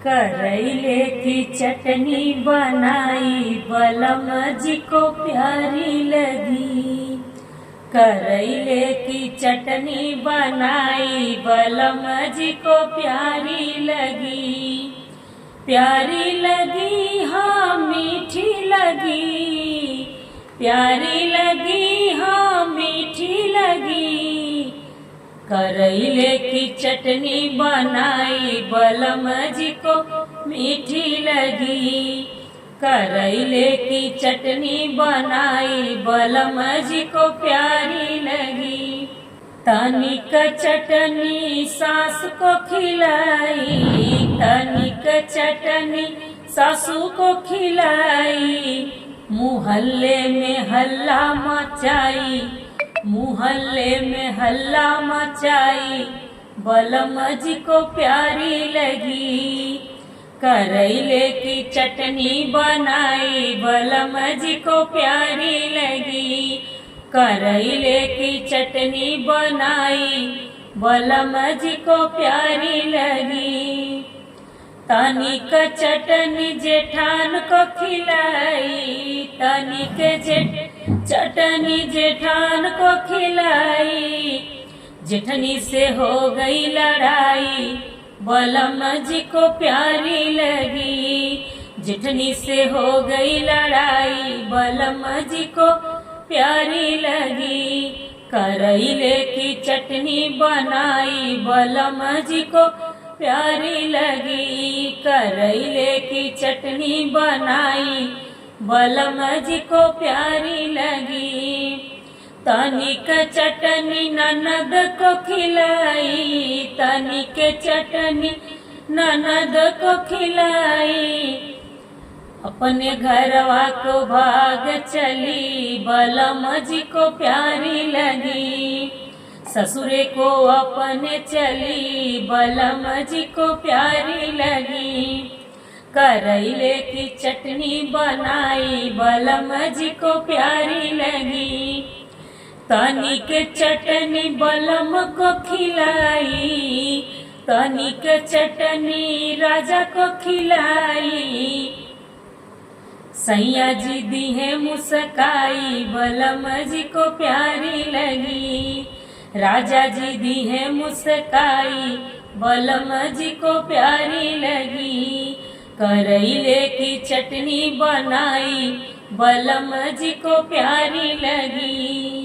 करैले की चटनी बनाई बलम जी को प्यारी लगी। करैले की चटनी बनाई बलम जी को प्यारी लगी। प्यारी लगी हाँ मीठी लगी, प्यारी लगी हाँ मीठी लगी। करैले की चटनी बनाई बलम जी को मीठी लगी। करैले की चटनी बनाई बलम जी को प्यारी लगी। तनिक चटनी सास को खिलाई, तनिक चटनी सासू को खिलाई। मुहल्ले में हल्ला मचाई, मुहल्ले में हल्ला मचाई बलम जी को प्यारी लगी। करैले की चटनी बनाई बलम जी को प्यारी लगी। करैले की चटनी बनाई बलम जी को प्यारी लगी। तनिक चटनी जेठान को खिलाई, तनिक चटनी जेठान को खिलाई। जेठनी से हो गई लड़ाई बलम जी को प्यारी लगी। जेठनी से हो गई लड़ाई बलम जी को प्यारी लगी। करैले की चटनी बनाई बलम जी को प्यारी लगी। करैले की चटनी बनाई बलम जी को प्यारी लगी। तनिक चटनी ननद को खिलाई, तनिक चटनी ननद को खिलाई। अपने घरवा को भाग चली बलम जी को प्यारी लगी। ससुरे को अपने चली बलम जी को प्यारी लगी। करैले की चटनी बनाई बलम जी को प्यारी लगी। तनिक चटनी बलम को खिलाई, तनिक चटनी राजा को खिलाई। सैया जी दी है मुस्काई बलम जी को प्यारी लगी। राजा जी दी है मुस्काई बलम जी को प्यारी लगी। करैले की चटनी बनाई बलम जी को प्यारी लगी।